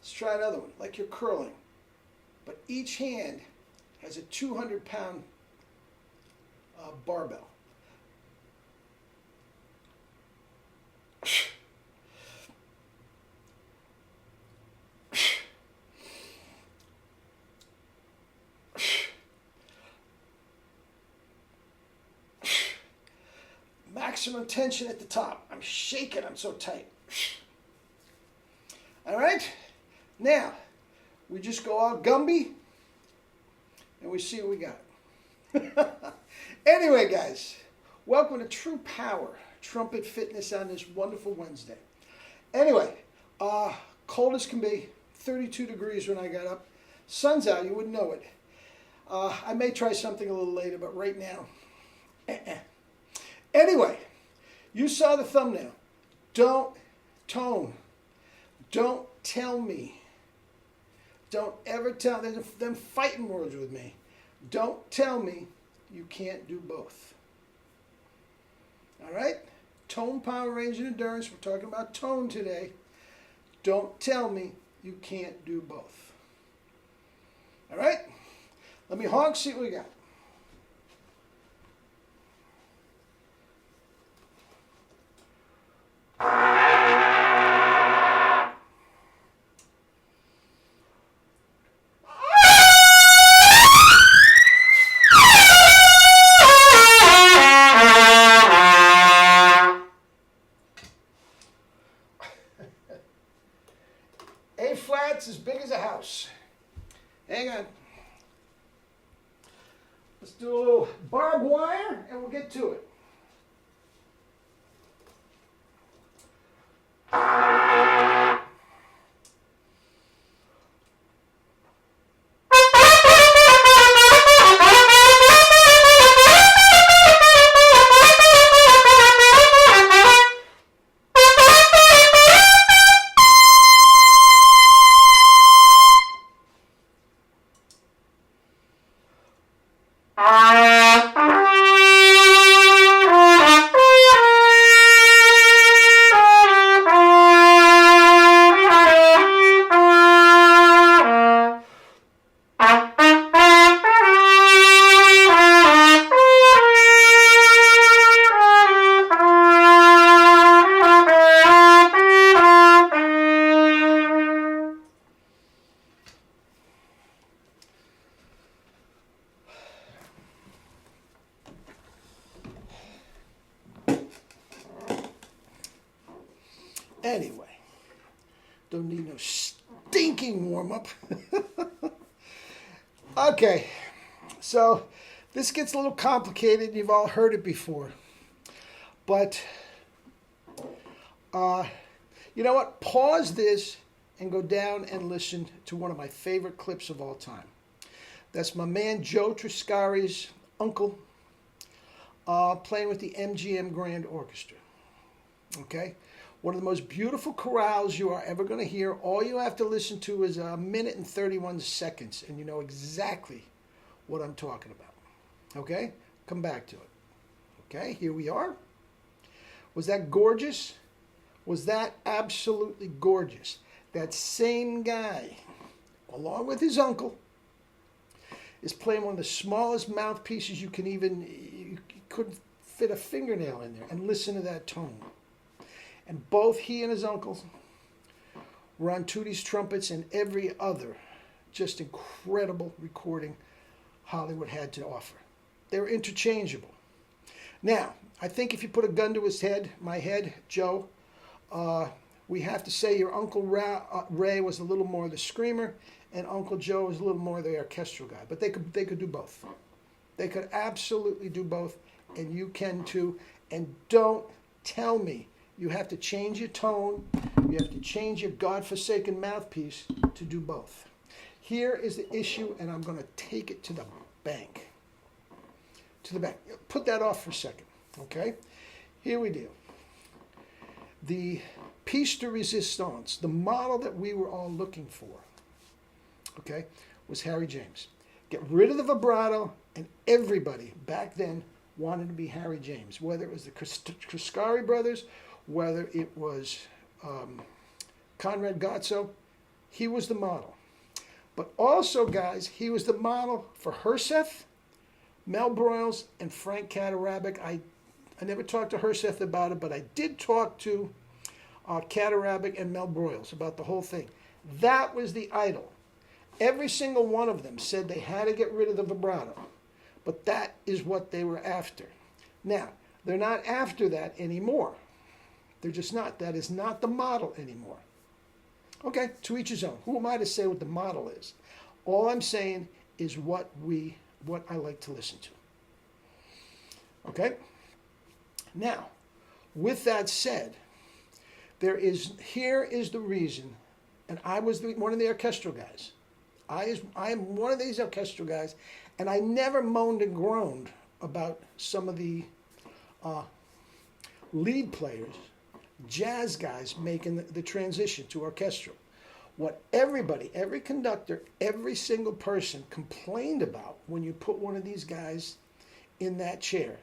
Let's try another one, like you're curling. But each hand has a 200-pound barbell. Maximum tension at the top. I'm shaking, I'm so tight. All right, now we just go all Gumby and we see what we got. Anyway, guys, welcome to True Power Trumpet Fitness on this wonderful Wednesday. Anyway, cold as can be, 32 degrees when I got up. Sun's out, you wouldn't know it. I may try something a little later, but right now, Anyway, you saw the thumbnail. Don't tone. Don't tell me. Don't ever tell them fighting words with me. Don't tell me you can't do both. All right? Tone, power, range, and endurance. We're talking about tone today. Don't tell me you can't do both. All right? Let me honk, see what we got. A flat's as big as a house. Hang on. Let's do a little barbed wire and we'll get to it. Anyway, don't need no stinking warm-up. Okay, so this gets a little complicated. You've all heard it before. But, you know what? Pause this and go down and listen to one of my favorite clips of all time. That's my man Joe Triscari's uncle playing with the MGM Grand Orchestra. Okay? One of the most beautiful chorales you are ever going to hear. All you have to listen to is 1 minute and 31 seconds, and you know exactly what I'm talking about. Okay? Come back to it. Okay? Here we are. Was that gorgeous? Was that absolutely gorgeous? That same guy, along with his uncle, is playing one of the smallest mouthpieces you couldn't fit a fingernail in there, and listen to that tone. And both he and his uncle were on Tootie's trumpets and every other just incredible recording Hollywood had to offer. They were interchangeable. Now, I think if you put a gun to his head, my head, Joe, we have to say your Uncle Ray was a little more the screamer and Uncle Joe was a little more the orchestral guy. But they could do both. They could absolutely do both, and you can too. And don't tell me you have to change your tone, you have to change your godforsaken mouthpiece to do both. Here is the issue, and I'm going to take it to the bank. To the bank. Put that off for a second, okay? Here we do. The piece de resistance, the model that we were all looking for, okay, was Harry James. Get rid of the vibrato, and everybody back then wanted to be Harry James, whether it was the Triscari brothers, whether it was Conrad Gozzo. he was the model. But also, guys, he was the model for Herseth, Mel Broyles, and Frank Catarabic. I never talked to Herseth about it, but I did talk to Catarabic and Mel Broyles about the whole thing. That was the idol. Every single one of them said they had to get rid of the vibrato, but that is what they were after. Now, they're not after that anymore. They're just not. That is not the model anymore. Okay, to each his own. Who am I to say what the model is? All I'm saying is what I like to listen to. Okay? Now, with that said, here is the reason, and I was one of the orchestral guys. I am one of these orchestral guys, and I never moaned and groaned about some of the lead players, jazz guys making the transition to orchestral. What everybody, every conductor, every single person complained about when you put one of these guys in that chair,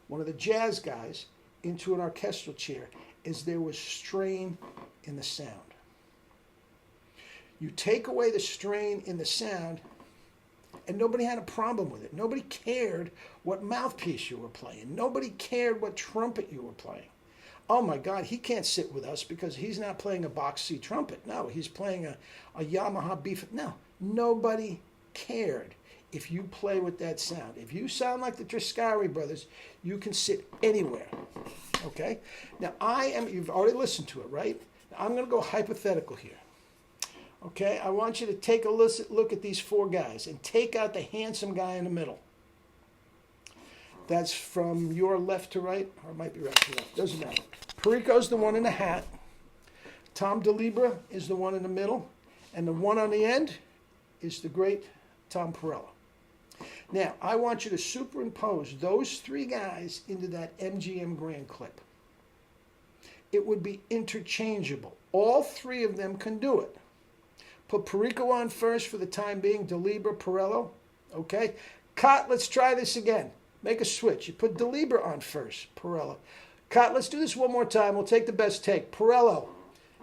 one of the jazz guys into an orchestral chair, is there was strain in the sound. You take away the strain in the sound, and nobody had a problem with it. Nobody cared what mouthpiece you were playing. Nobody cared what trumpet you were playing. Oh my God, he can't sit with us because he's not playing a box C trumpet. No, he's playing a Yamaha B. No, nobody cared if you play with that sound. If you sound like the Triscari brothers, you can sit anywhere. Okay? Now, you've already listened to it, right? Now, I'm going to go hypothetical here. Okay? I want you to take a look at these four guys and take out the handsome guy in the middle. That's from your left to right, or it might be right to left. Doesn't matter. Perico's the one in the hat. Tom DeLibra is the one in the middle. And the one on the end is the great Tom Perello. Now, I want you to superimpose those three guys into that MGM Grand clip. It would be interchangeable. All three of them can do it. Put Perico on first for the time being, DeLibra, Perello. Okay? Cut, let's try this again. Make a switch. You put DeLibra on first, Perello. Cut, let's do this one more time. We'll take the best take. Perello,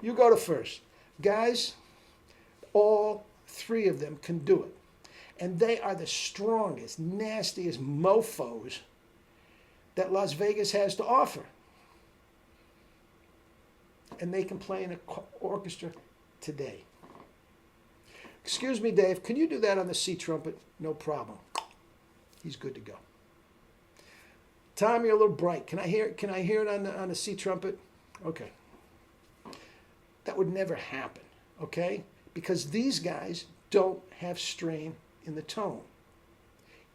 you go to first. Guys, all three of them can do it. And they are the strongest, nastiest mofos that Las Vegas has to offer. And they can play in an orchestra today. Excuse me, Dave, can you do that on the C trumpet? No problem. He's good to go. Tom, you're a little bright. Can I hear it on the C trumpet? Okay. That would never happen, okay? Because these guys don't have strain in the tone.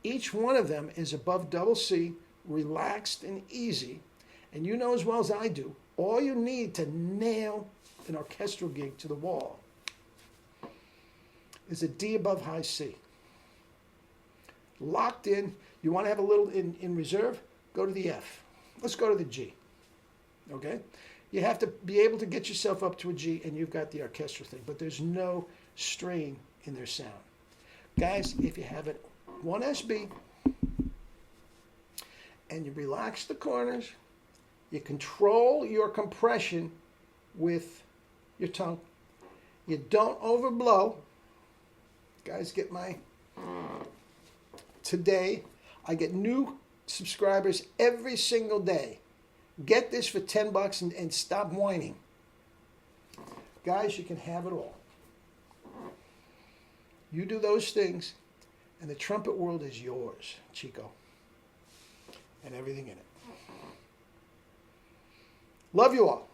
Each one of them is above double C, relaxed and easy. And you know as well as I do, all you need to nail an orchestral gig to the wall is a D above high C. Locked in. You want to have a little in reserve? Go to the F. Let's go to the G. Okay? You have to be able to get yourself up to a G, and you've got the orchestral thing. But there's no strain in their sound. Guys, if you have it 1 SB, and you relax the corners, you control your compression with your tongue, you don't overblow. Guys, get my... Today, I get new subscribers every single day. Get this for $10 and stop whining. Guys, you can have it all. You do those things, and the trumpet world is yours, Chico, and everything in it. Love you all.